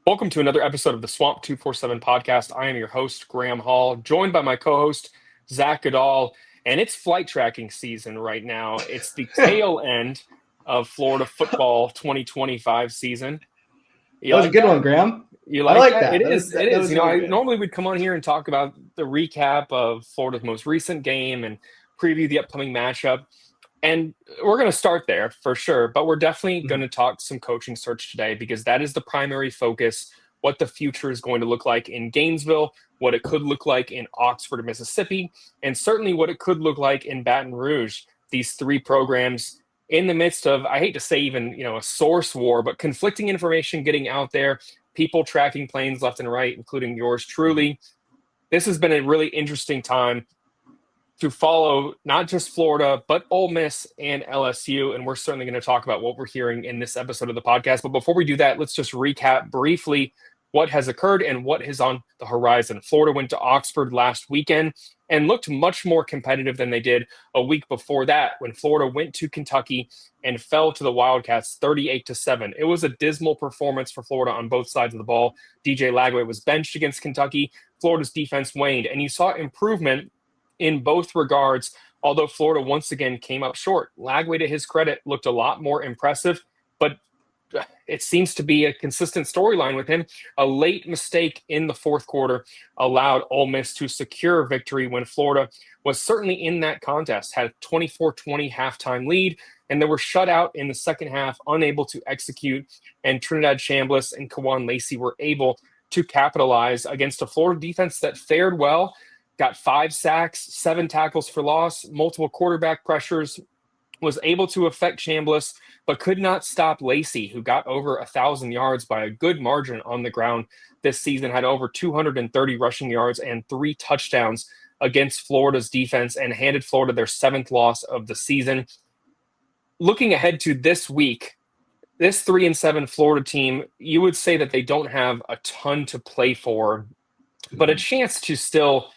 Welcome to another episode of the Swamp247 Podcast. I am your host, Graham Hall, joined by my co-host, Zach Goodall, and it's flight tracking season right now. It's the tail end of Florida football 2025 season. That was a good one, Graham. You I like like that? that. It is. That was really good. Normally we'd come on here and talk about the recap of Florida's most recent game and preview the upcoming matchup. And we're going to start there for sure, but we're definitely going to talk some coaching search today because that is the primary focus, what the future is going to look like in Gainesville, what it could look like in Oxford, Mississippi, and certainly what it could look like in Baton Rouge. These three programs in the midst of, I hate to say even, a source war, but conflicting information getting out there, people tracking planes left and right, including yours truly. This has been a really interesting time to follow not just Florida, but Ole Miss and LSU. And we're certainly going to talk about what we're hearing in this episode of the podcast. But before we do that, let's just recap briefly what has occurred and what is on the horizon. Florida went to Oxford last weekend and looked much more competitive than they did a week before that when Florida went to Kentucky and fell to the Wildcats 38-7. It was a dismal performance for Florida on both sides of the ball. DJ Lagway was benched against Kentucky. Florida's defense waned, and you saw improvement in both regards, although Florida once again came up short. Lagway, to his credit, looked a lot more impressive, but it seems to be a consistent storyline with him. A late mistake in the fourth quarter allowed Ole Miss to secure a victory when Florida was certainly in that contest, had a 24-20 halftime lead, and they were shut out in the second half, unable to execute, and Trinidad Chambliss and Kawan Lacey were able to capitalize against a Florida defense that fared well, got 5 sacks, 7 tackles for loss, multiple quarterback pressures, was able to affect Chambliss, but could not stop Lacey, who got over 1,000 yards by a good margin on the ground this season, had over 230 rushing yards and 3 touchdowns against Florida's defense and handed Florida their 7th loss of the season. Looking ahead to this week, this 3-7 Florida team, you would say that they don't have a ton to play for, but a chance to still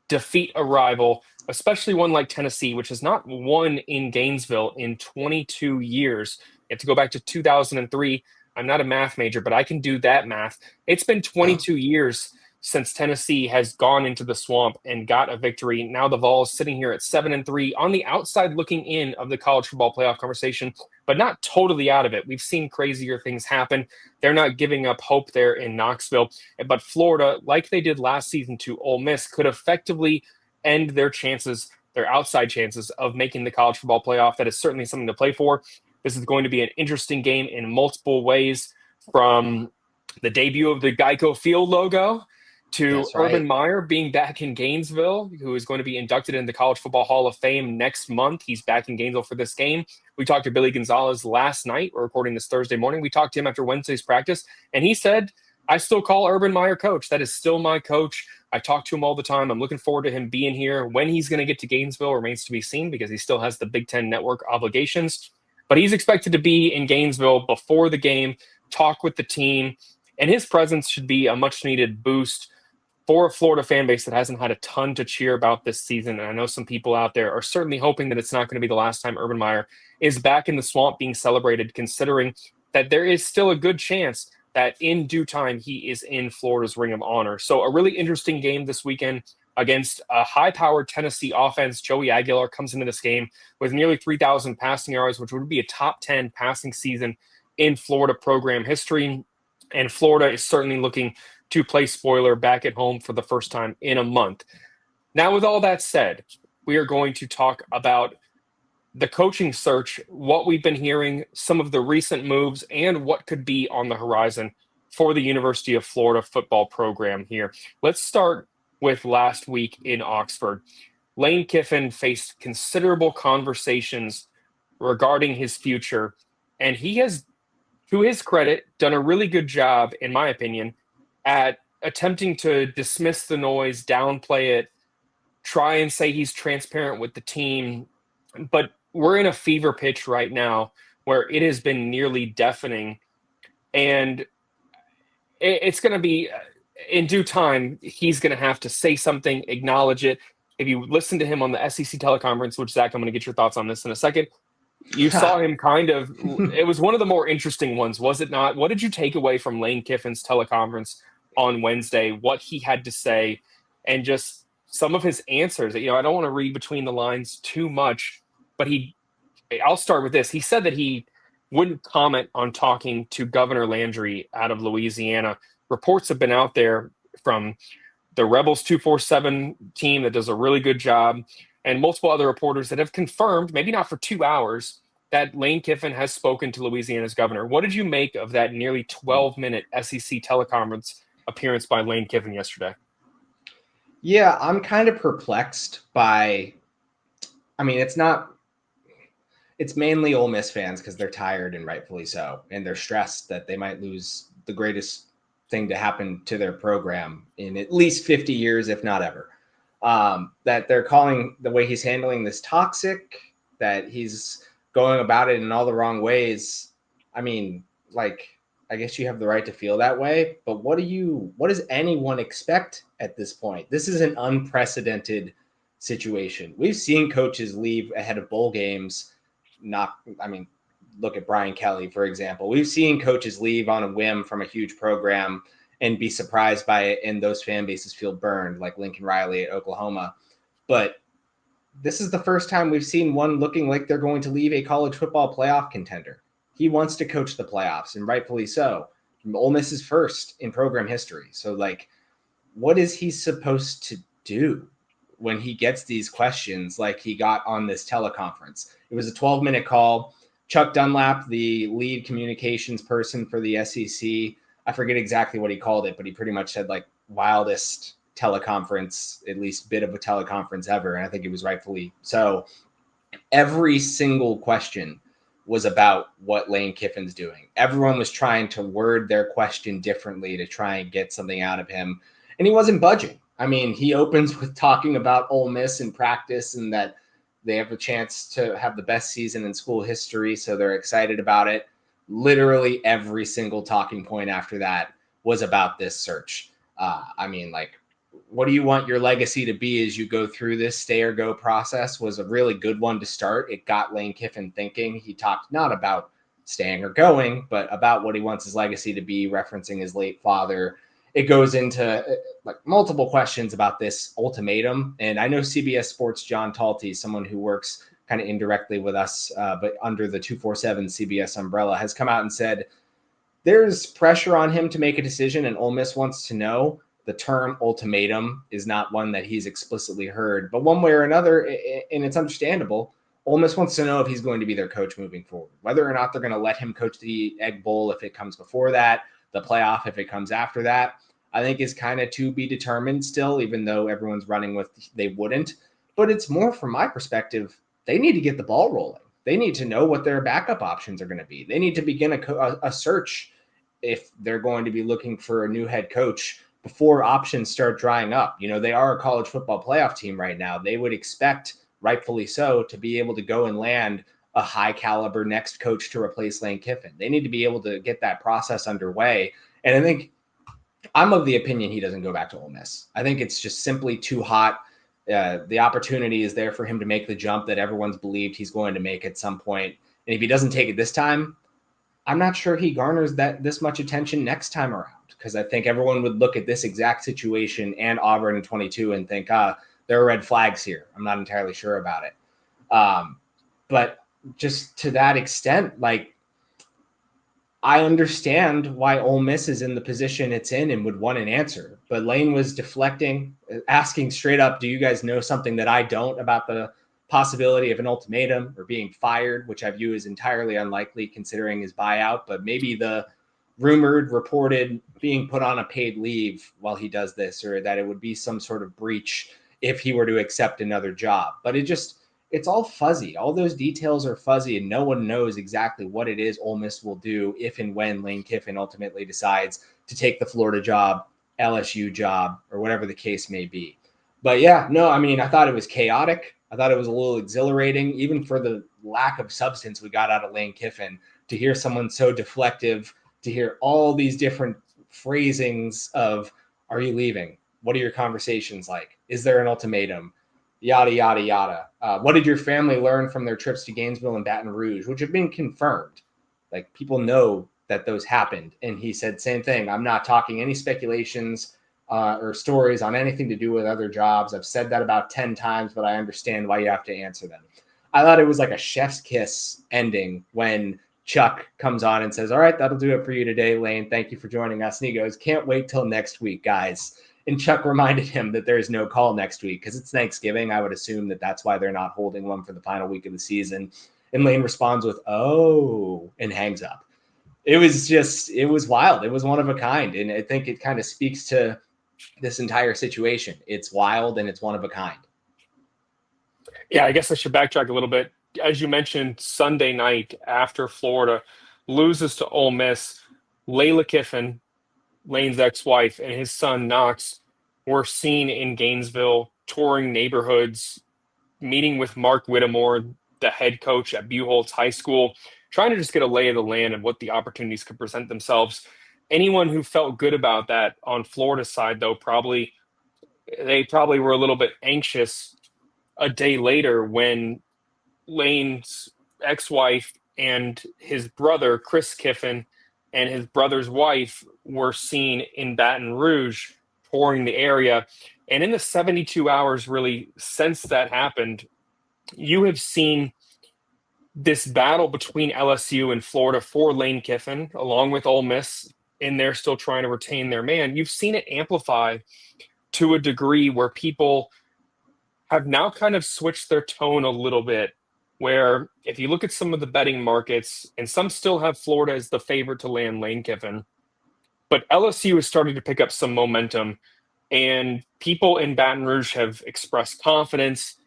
defeat a rival, especially one like Tennessee, which has not won in Gainesville in 22 years. You have to go back to 2003. I'm not a math major, but I can do that math. It's been 22 years since Tennessee has gone into the Swamp and got a victory. Now the Vols sitting here at 7-3 on the outside looking in of the college football playoff conversation, but not totally out of it. We've seen crazier things happen. They're not giving up hope there in Knoxville. But Florida, like they did last season to Ole Miss, could effectively end their chances, their outside chances of making the college football playoff. That is certainly something to play for. This is going to be an interesting game in multiple ways, from the debut of the Geico Field logo to Urban Meyer being back in Gainesville, who is going to be inducted in the College Football Hall of Fame next month. He's back in Gainesville for this game. We talked to Billy Gonzalez last night. We're recording this Thursday morning. We talked to him after Wednesday's practice, and he said, I still call Urban Meyer coach. That is still my coach. I talk to him all the time. I'm looking forward to him being here. When he's going to get to Gainesville remains to be seen because he still has the Big Ten Network obligations. But he's expected to be in Gainesville before the game, talk with the team, and his presence should be a much-needed boost for a Florida fan base that hasn't had a ton to cheer about this season. And I know some people out there are certainly hoping that it's not going to be the last time Urban Meyer is back in the Swamp being celebrated, considering that there is still a good chance that in due time he is in Florida's Ring of Honor. So a really interesting game this weekend against a high-powered Tennessee offense. Joey Aguilar comes into this game with nearly 3,000 passing yards, which would be a top 10 passing season in Florida program history. And Florida is certainly looking to play spoiler back at home for the first time in a month. Now, with all that said, we are going to talk about the coaching search, what we've been hearing, some of the recent moves, and what could be on the horizon for the University of Florida football program here. Let's start with last week in Oxford. Lane Kiffin faced considerable conversations regarding his future, and he has, to his credit, done a really good job, in my opinion, at attempting to dismiss the noise, downplay it, try and say he's transparent with the team. But we're in a fever pitch right now where it has been nearly deafening. And it's going to be, in due time, he's going to have to say something, acknowledge it. If you listen to him on the SEC teleconference, which, Zach, I'm going to get your thoughts on this in a second, You saw him it was one of the more interesting ones, was it not? What did you take away from Lane Kiffin's teleconference on Wednesday, what he had to say, and just some of his answers? I don't want to read between the lines too much, but I'll start with this. He said that he wouldn't comment on talking to Governor Landry out of Louisiana. Reports have been out there from the Rebels 247 team that does a really good job, and multiple other reporters that have confirmed, maybe not for 2 hours, that Lane Kiffin has spoken to Louisiana's governor. What did you make of that nearly 12-minute SEC teleconference appearance by Lane Kiffin yesterday? Yeah, I'm kind of perplexed by, it's mainly Ole Miss fans because they're tired, and rightfully so, and they're stressed that they might lose the greatest thing to happen to their program in at least 50 years, if not ever. That they're calling the way he's handling this toxic, that he's going about it in all the wrong ways. I guess you have the right to feel that way, but what does anyone expect at this point? This is an unprecedented situation. We've seen coaches leave ahead of bowl games. Look at Brian Kelly, for example. We've seen coaches leave on a whim from a huge program and be surprised by it, and those fan bases feel burned, like Lincoln Riley at Oklahoma. But this is the first time we've seen one looking like they're going to leave a college football playoff contender. He wants to coach the playoffs, and rightfully so. Ole Miss is first in program history. So, what is he supposed to do when he gets these questions like he got on this teleconference? It was a 12-minute call. Chuck Dunlap, the lead communications person for the SEC, I forget exactly what he called it, but he pretty much said wildest teleconference, at least bit of a teleconference ever. And I think it was rightfully so. Every single question was about what Lane Kiffin's doing. Everyone was trying to word their question differently to try and get something out of him. And he wasn't budging. He opens with talking about Ole Miss in practice and that they have a chance to have the best season in school history, so they're excited about it. Literally every single talking point after that was about this search. What do you want your legacy to be as you go through this stay or go process was a really good one to start. It got Lane Kiffin thinking. He talked not about staying or going, but about what he wants his legacy to be, referencing his late father. It goes into multiple questions about this ultimatum. And I know CBS Sports' John Talty, someone who works kind of indirectly with us, but under the 247 CBS umbrella, has come out and said there's pressure on him to make a decision, and Ole Miss wants to know. The term ultimatum is not one that he's explicitly heard, but one way or another, and it's understandable, Ole Miss wants to know if he's going to be their coach moving forward, whether or not they're going to let him coach the Egg Bowl if it comes before that, the playoff if it comes after that. I think is kind of to be determined still, even though everyone's running with they wouldn't. But it's more from my perspective, they need to get the ball rolling. They need to know what their backup options are going to be. They need to begin a search if they're going to be looking for a new head coach before options start drying up. They are a college football playoff team right now. They would expect, rightfully so, to be able to go and land a high caliber next coach to replace Lane Kiffin. They need to be able to get that process underway. And I think I'm of the opinion he doesn't go back to Ole Miss. I think it's just simply too hot. The opportunity is there for him to make the jump that everyone's believed he's going to make at some point. And if he doesn't take it this time, I'm not sure he garners this much attention next time around, because I think everyone would look at this exact situation and Auburn in 22 and think, there are red flags here. I'm not entirely sure about it. But just to that extent, I understand why Ole Miss is in the position it's in and would want an answer. But Lane was deflecting, asking straight up, do you guys know something that I don't about the possibility of an ultimatum or being fired, which I view as entirely unlikely considering his buyout, but maybe the rumored, reported being put on a paid leave while he does this, or that it would be some sort of breach if he were to accept another job. But it's all fuzzy. All those details are fuzzy, and no one knows exactly what it is Ole Miss will do if and when Lane Kiffin ultimately decides to take the Florida job, LSU job, or whatever the case may be. But yeah, no, I thought it was chaotic. I thought it was a little exhilarating, even for the lack of substance we got out of Lane Kiffin, to hear someone so deflective, to hear all these different phrasings of, are you leaving? What are your conversations like? Is there an ultimatum? yada, yada, yada. What did your family learn from their trips to Gainesville and Baton Rouge, which have been confirmed? Like, people know that those happened. And he said, same thing. I'm not talking any speculations or stories on anything to do with other jobs. I've said that about 10 times, but I understand why you have to answer them. I thought it was like a chef's kiss ending when Chuck comes on and says, all right, that'll do it for you today, Lane. Thank you for joining us. And he goes, can't wait till next week, guys. And Chuck reminded him that there is no call next week because it's Thanksgiving. I would assume that that's why they're not holding one for the final week of the season. And Lane responds with, oh, and hangs up. It was wild. It was one of a kind. And I think it kind of speaks to this entire situation. It's wild and it's one of a kind. Yeah, I guess I should backtrack a little bit. As you mentioned, Sunday night after Florida loses to Ole Miss, Layla Kiffin, Lane's ex-wife, and his son Knox were seen in Gainesville touring neighborhoods, meeting with Mark Whittemore, the head coach at Buchholz High School, trying to just get a lay of the land and what the opportunities could present themselves. Anyone who felt good about that on Florida's side, though, probably were a little bit anxious a day later when Lane's ex-wife and his brother, Chris Kiffin, and his brother's wife were seen in Baton Rouge touring the area. And in the 72 hours really since that happened, you have seen this battle between LSU and Florida for Lane Kiffin, along with Ole Miss, and they're still trying to retain their man. You've seen it amplify to a degree where people have now kind of switched their tone a little bit, where if you look at some of the betting markets, and some still have Florida as the favorite to land Lane Kiffin, but LSU is starting to pick up some momentum, and people in Baton Rouge have expressed confidence.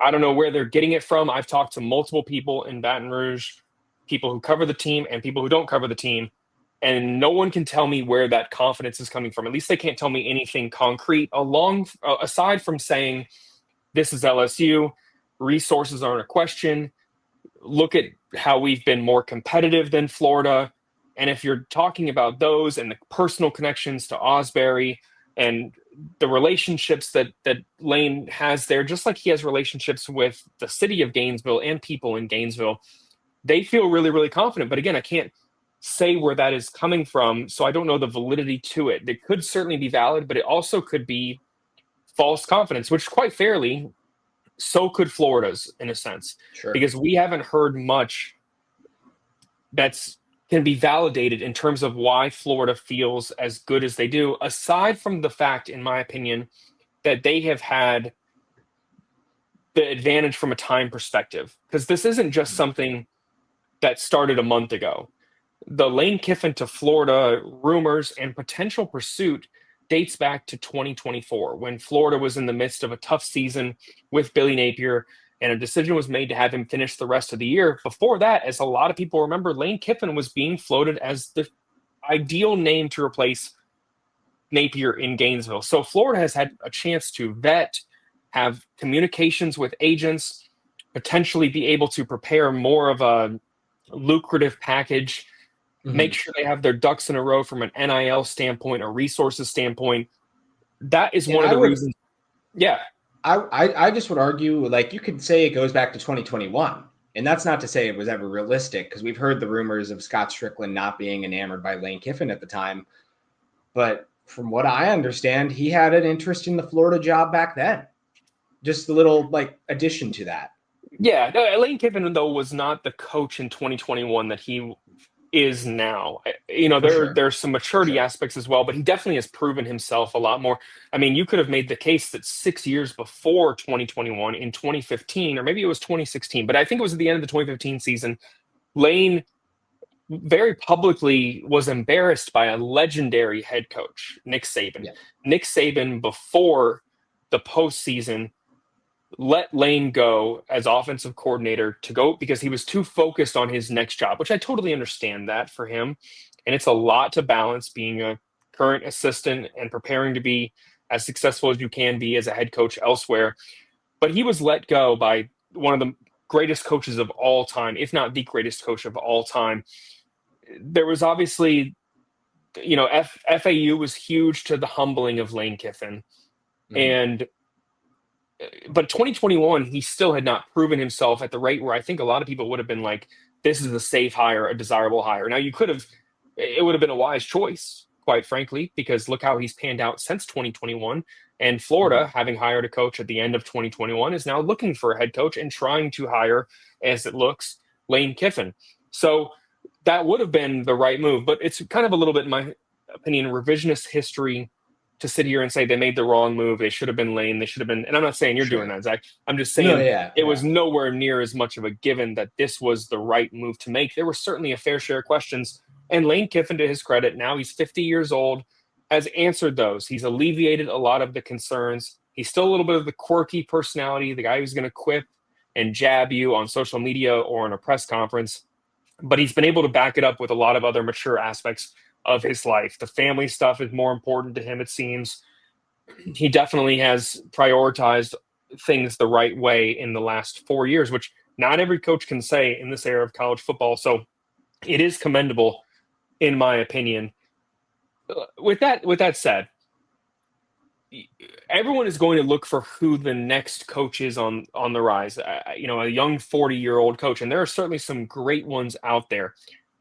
I don't know where they're getting it from. I've talked to multiple people in Baton Rouge, people who cover the team and people who don't cover the team, and no one can tell me where that confidence is coming from. At least they can't tell me anything concrete aside from saying this is LSU, resources aren't a question. Look at how we've been more competitive than Florida. And if you're talking about those and the personal connections to Osbury and the relationships that Lane has there, just like he has relationships with the city of Gainesville and people in Gainesville, they feel really, really confident. But again, I can't say where that is coming from, so I don't know the validity to it. It could certainly be valid, but it also could be false confidence, which quite fairly, so could Florida's in a sense. Sure. Because we haven't heard much that's can be validated in terms of why Florida feels as good as they do, aside from the fact, in my opinion, that they have had the advantage from a time perspective. Because this isn't just something that started a month ago. The Lane Kiffin to Florida rumors and potential pursuit dates back to 2024, when Florida was in the midst of a tough season with Billy Napier, and a decision was made to have him finish the rest of the year. Before that, as a lot of people remember, Lane Kiffin was being floated as the ideal name to replace Napier in Gainesville. So Florida has had a chance to vet, have communications with agents, potentially be able to prepare more of a lucrative package, make sure they have their ducks in a row from an NIL standpoint, a resources standpoint. That is one of the reasons. Yeah. I just would argue, like, you could say it goes back to 2021, and that's not to say it was ever realistic, because we've heard the rumors of Scott Strickland not being enamored by Lane Kiffin at the time. But from what I understand, he had an interest in the Florida job back then. Just a little, like, addition to that. Yeah, Lane Kiffin, though, was not the coach in 2021 that he is now. There's some maturity aspects as well, but he definitely has proven himself a lot more. I mean, you could have made the case that 6 years before 2021, in 2015, or maybe it was 2016, but I think it was at the end of the 2015 season, Lane very publicly was embarrassed by a legendary head coach, Nick Saban. Yeah. Nick Saban, before the postseason, let Lane go as offensive coordinator to go because he was too focused on his next job, which I totally understand that for him. And it's a lot to balance being a current assistant and preparing to be as successful as you can be as a head coach elsewhere. But he was let go by one of the greatest coaches of all time, if not the greatest coach of all time. There was obviously, FAU was huge to the humbling of Lane Kiffin. Mm-hmm. And But 2021, he still had not proven himself at the rate where I think a lot of people would have been like, this is a safe hire, a desirable hire. Now, it would have been a wise choice, quite frankly, because look how he's panned out since 2021. And Florida, having hired a coach at the end of 2021, is now looking for a head coach and trying to hire, as it looks, Lane Kiffin. So that would have been the right move. But it's kind of a little bit, in my opinion, revisionist history to sit here and say they made the wrong move. They should have been Lane. They should have been, and I'm not saying you're doing that, Zach. I'm just saying it was nowhere near as much of a given that this was the right move to make. There were certainly a fair share of questions. And Lane Kiffin, to his credit, now he's 50 years old, has answered those. He's alleviated a lot of the concerns. He's still a little bit of the quirky personality, the guy who's going to quip and jab you on social media or in a press conference. But he's been able to back it up with a lot of other mature aspects of his life. The family stuff is more important to him, it seems. He definitely has prioritized things the right way in the last 4 years, which not every coach can say in this era of college football. So it is commendable, in my opinion. With that said, everyone is going to look for who the next coach is on the rise. A young 40-year-old coach, and there are certainly some great ones out there.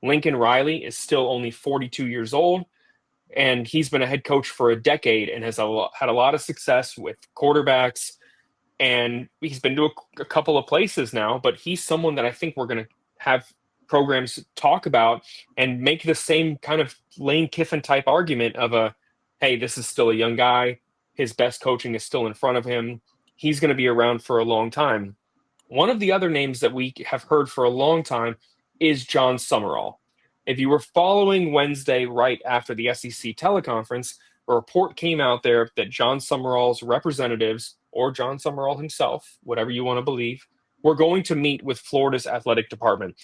Lincoln Riley is still only 42 years old, and he's been a head coach for a decade and has had a lot of success with quarterbacks, and he's been to a couple of places now, but he's someone that I think we're going to have programs talk about and make the same kind of Lane Kiffin type argument of hey, this is still a young guy. His best coaching is still in front of him. He's going to be around for a long time. One of the other names that we have heard for a long time is John Summerall. If you were following Wednesday right after the SEC teleconference, a report came out there that John Summerall's representatives, or John Summerall himself, whatever you want to believe, were going to meet with Florida's athletic department.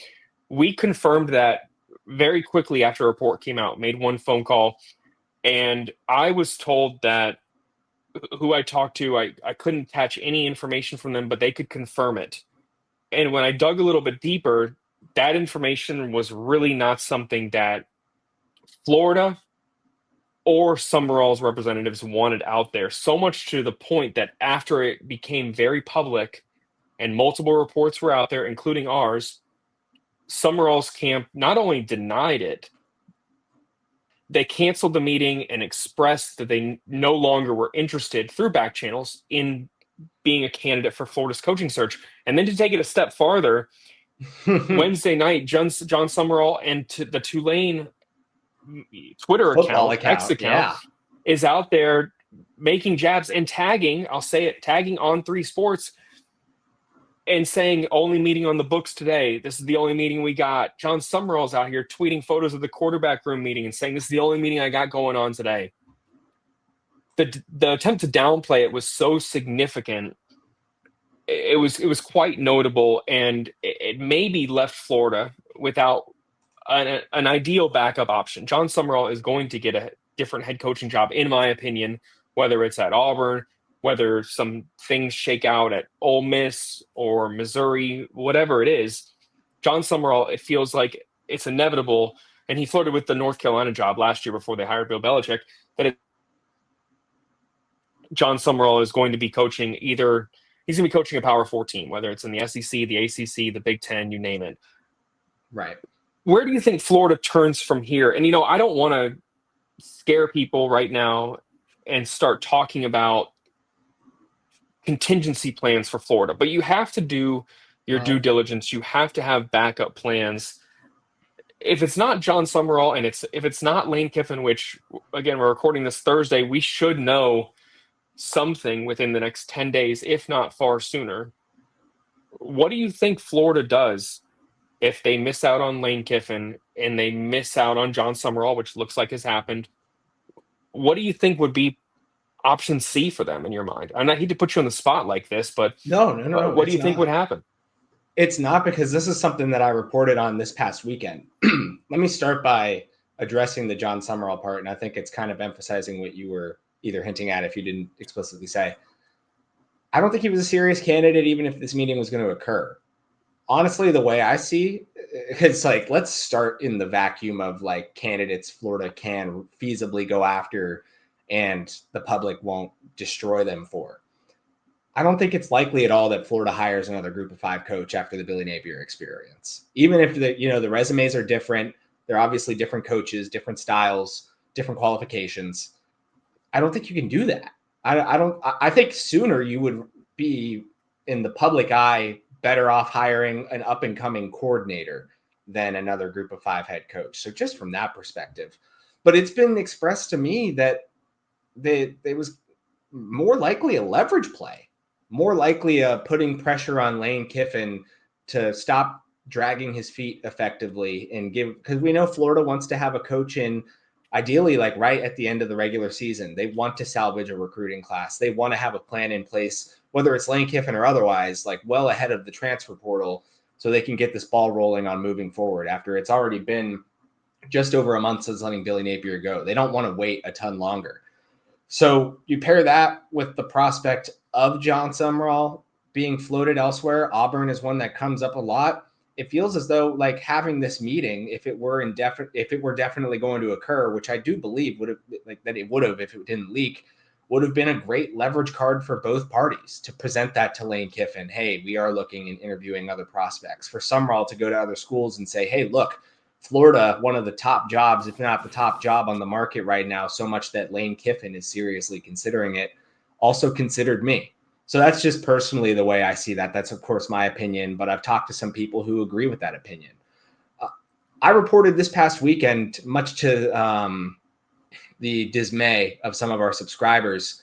We confirmed that very quickly after a report came out, made one phone call, and I was told that who I talked to, I couldn't catch any information from them, but they could confirm it. And when I dug a little bit deeper, that information was really not something that Florida or Summerall's representatives wanted out there, so much to the point that after it became very public and multiple reports were out there, including ours, Summerall's camp not only denied it, they canceled the meeting and expressed that they no longer were interested through back channels in being a candidate for Florida's coaching search. And then to take it a step farther, Wednesday night, John Summerall and the Tulane Twitter X account, is out there making jabs and tagging, I'll say it, tagging On3 Sports and saying, only meeting on the books today. This is the only meeting we got. John Summerall's out here tweeting photos of the quarterback room meeting and saying, this is the only meeting I got going on today. The attempt to downplay it was so significant. It was quite notable, and it maybe left Florida without an ideal backup option. John Summerall is going to get a different head coaching job, in my opinion, whether it's at Auburn, whether some things shake out at Ole Miss or Missouri, whatever it is. John Summerall, it feels like it's inevitable, and he flirted with the North Carolina job last year before they hired Bill Belichick, that John Summerall is going to be coaching he's going to be coaching a Power 4 team, whether it's in the SEC, the ACC, the Big Ten, you name it. Right. Where do you think Florida turns from here? And, I don't want to scare people right now and start talking about contingency plans for Florida, but you have to do your due diligence. You have to have backup plans. If it's not John Summerall and if it's not Lane Kiffin, which again, we're recording this Thursday, we should know something within the next 10 days, if not far sooner. What do you think Florida does if they miss out on Lane Kiffin and they miss out on John Summerall, which looks like has happened? What do you think would be option C for them in your mind? I hate to put you on the spot like this, but no. What do you think would happen? It's not, because this is something that I reported on this past weekend. Let me start by addressing the John Summerall part, and I think it's kind of emphasizing what you were either hinting at if you didn't explicitly say. I don't think he was a serious candidate, even if this meeting was going to occur. Honestly, the way I see it's like, let's start in the vacuum of like candidates Florida can feasibly go after and the public won't destroy them for. I don't think it's likely at all that Florida hires another Group of 5 coach after the Billy Napier experience. Even if the resumes are different, they're obviously different coaches, different styles, different qualifications. I don't think you can do that. I think sooner you would be in the public eye better off hiring an up and coming coordinator than another Group of 5 head coach. So just from that perspective, but it's been expressed to me that it was more likely a leverage play, more likely putting pressure on Lane Kiffin to stop dragging his feet effectively and because we know Florida wants to have a coach in ideally like right at the end of the regular season. They want to salvage a recruiting class. They want to have a plan in place, whether it's Lane Kiffin or otherwise, like well ahead of the transfer portal so they can get this ball rolling on moving forward after it's already been just over a month since letting Billy Napier go. They don't want to wait a ton longer. So you pair that with the prospect of John Summerall being floated elsewhere. Auburn is one that comes up a lot. It feels as though like having this meeting, if it were definitely going to occur, which I do believe would have if it didn't leak, would have been a great leverage card for both parties to present that to Lane Kiffin. Hey, we are looking and interviewing other prospects. For Summerall to go to other schools and say, hey, look, Florida, one of the top jobs, if not the top job on the market right now, so much that Lane Kiffin is seriously considering it, also considered me. So that's just personally the way I see that. That's, of course, my opinion, but I've talked to some people who agree with that opinion. I reported this past weekend, much to the dismay of some of our subscribers,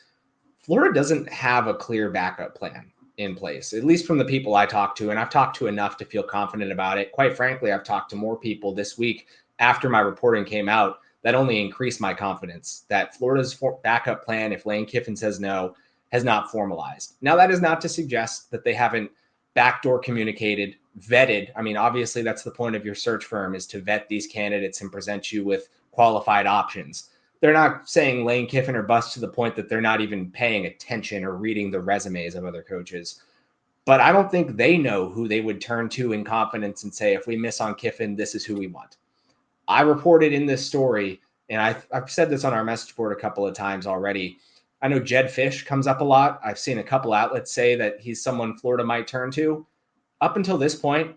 Florida doesn't have a clear backup plan in place, at least from the people I talked to. And I've talked to enough to feel confident about it. Quite frankly, I've talked to more people this week after my reporting came out that only increased my confidence that Florida's backup plan, if Lane Kiffin says no, has not formalized. Now, that is not to suggest that they haven't backdoor communicated, vetted. I mean, obviously, that's the point of your search firm, is to vet these candidates and present you with qualified options. They're not saying Lane Kiffin or bust to the point that they're not even paying attention or reading the resumes of other coaches. But I don't think they know who they would turn to in confidence and say, if we miss on Kiffin, this is who we want. I reported in this story, and I've said this on our message board a couple of times already. I know Jed Fish comes up a lot. I've seen a couple outlets say that he's someone Florida might turn to. Up until this point,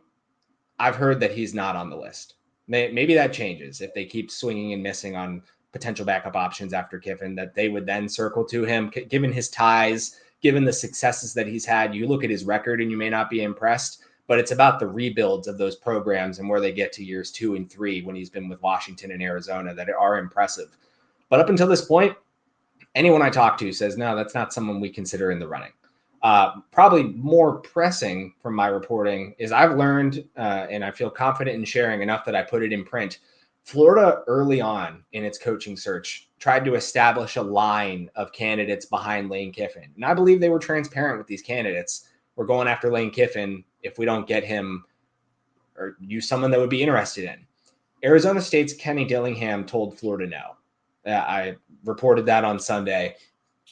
I've heard that he's not on the list. Maybe that changes if they keep swinging and missing on potential backup options after Kiffin, that they would then circle to him, given his ties, given the successes that he's had. You look at his record and you may not be impressed, but it's about the rebuilds of those programs and where they get to years 2 and 3 when he's been with Washington and Arizona that are impressive. But up until this point, anyone I talk to says, no, that's not someone we consider in the running. Probably more pressing from my reporting is I've learned, and I feel confident in sharing enough that I put it in print. Florida early on in its coaching search tried to establish a line of candidates behind Lane Kiffin. And I believe they were transparent with these candidates. We're going after Lane Kiffin. If we don't get him, or use someone that would be interested in. Arizona State's Kenny Dillingham told Florida no. I reported that on Sunday.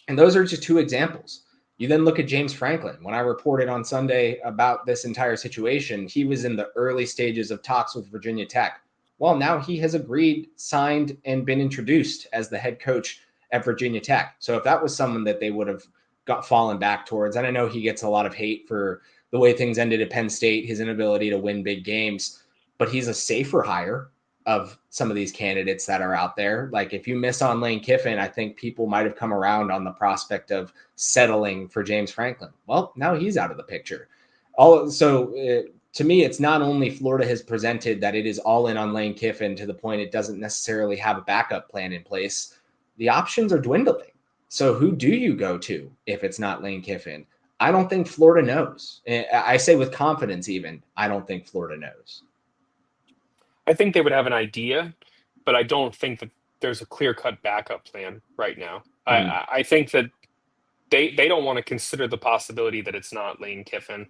And those are just two examples. You then look at James Franklin. When I reported on Sunday about this entire situation, he was in the early stages of talks with Virginia Tech. Well, now he has agreed, signed, and been introduced as the head coach at Virginia Tech. So if that was someone that they would have fallen back towards, and I know he gets a lot of hate for the way things ended at Penn State, his inability to win big games, but he's a safer hire of some of these candidates that are out there. Like if you miss on Lane Kiffin, I think people might have come around on the prospect of settling for James Franklin. Well, now he's out of the picture. To me, it's not only Florida has presented that it is all in on Lane Kiffin to the point it doesn't necessarily have a backup plan in place. The options are dwindling. So who do you go to if it's not Lane Kiffin? I don't think Florida knows. I say with confidence even, I don't think Florida knows. I think they would have an idea, but I don't think that there's a clear-cut backup plan right now. Mm-hmm. I think that they don't want to consider the possibility that it's not Lane Kiffin.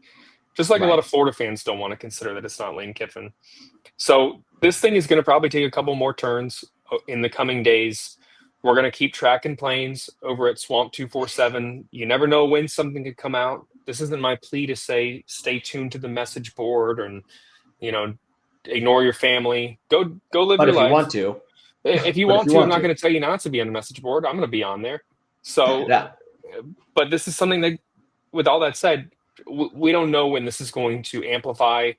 Just like right. A lot of Florida fans don't want to consider that it's not Lane Kiffin. So this thing is going to probably take a couple more turns in the coming days. We're going to keep tracking planes over at Swamp247. You never know when something could come out. This isn't my plea to say stay tuned to the message board and, ignore your family. Go live your life. But if you want to. If you want to, I'm not going to tell you not to be on the message board. I'm going to be on there. So, yeah. But this is something that with all that said, we don't know when this is going to amplify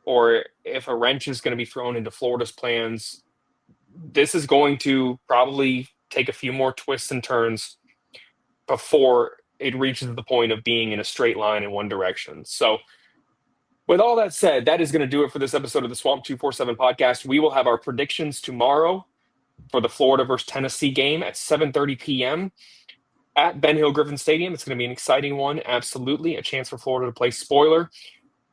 or if a wrench is going to be thrown into Florida's plans. This is going to probably take a few more twists and turns before it reaches the point of being in a straight line in one direction. So with all that said, that is going to do it for this episode of the Swamp247 Podcast. We will have our predictions tomorrow for the Florida versus Tennessee game at 7:30 p.m. at Ben Hill Griffin Stadium. It's going to be an exciting one, absolutely. A chance for Florida to play spoiler.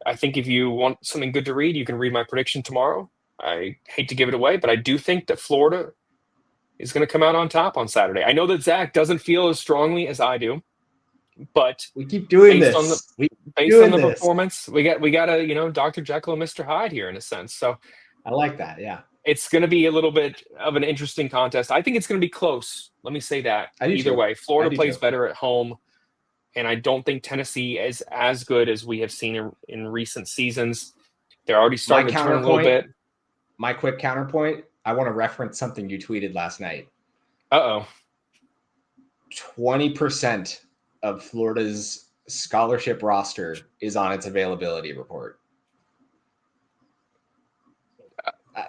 I think if you want something good to read, you can read my prediction tomorrow. I hate to give it away, but I do think that Florida is going to come out on top on Saturday. I know that Zach doesn't feel as strongly as I do, but we keep doing based this. On the performance, we got a Dr. Jekyll and Mr. Hyde here in a sense. So I like that. Yeah, it's going to be a little bit of an interesting contest. I think it's going to be close. Let me say that. Either way, Florida plays better at home, and I don't think Tennessee is as good as we have seen in recent seasons. They're already starting to turn a little bit. My quick counterpoint, I want to reference something you tweeted last night. 20% of Florida's scholarship roster is on its availability report.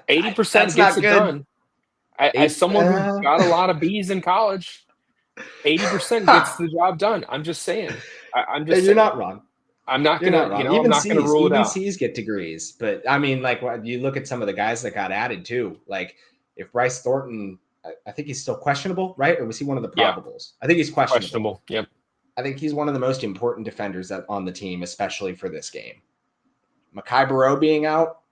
80% gets it done. As someone who got a lot of B's in college, 80% gets the job done. I'm just saying. You're not wrong. I'm not gonna, I'm not gonna rule it out. Even C's get degrees, but I mean, like, you look at some of the guys that got added too. Like, if Bryce Thornton, I think he's still questionable, right? Or was he one of the probables? Yeah. I think he's questionable. Yep. I think he's one of the most important defenders on the team, especially for this game. Mekhi Barrow being out,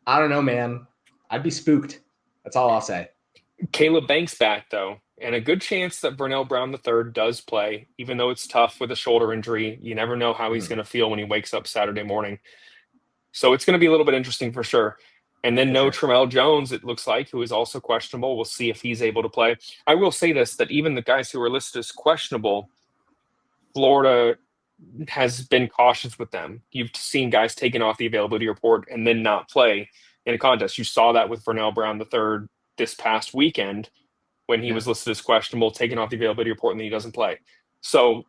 I don't know, man. I'd be spooked. That's all I'll say. Caleb Banks back, though, and a good chance that Vernell Brown III does play, even though it's tough with a shoulder injury. You never know how he's going to feel when he wakes up Saturday morning. So it's going to be a little bit interesting for sure. And then Tremel Jones, it looks like, who is also questionable. We'll see if he's able to play. I will say this, that even the guys who are listed as questionable, Florida has been cautious with them. You've seen guys taken off the availability report and then not play in a contest. You saw that with Vernell Brown III this past weekend when he was listed as questionable, taken off the availability report, and then he doesn't play. So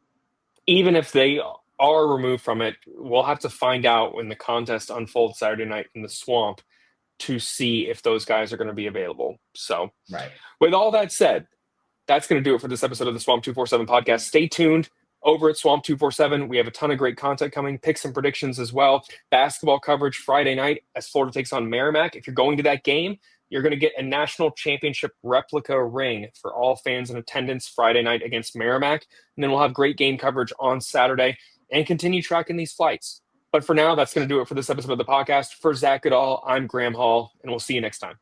even if they are removed from it, we'll have to find out when the contest unfolds Saturday night in the Swamp to see if those guys are going to be available. So with all that said, that's going to do it for this episode of the Swamp247 Podcast. Stay tuned over at Swamp247. We have a ton of great content coming, picks and predictions as well. Basketball coverage Friday night as Florida takes on Merrimack. If you're going to that game, you're going to get a national championship replica ring for all fans in attendance Friday night against Merrimack. And then we'll have great game coverage on Saturday and continue tracking these flights. But for now, that's going to do it for this episode of the podcast. For Zach Goodall, I'm Graham Hall, and we'll see you next time.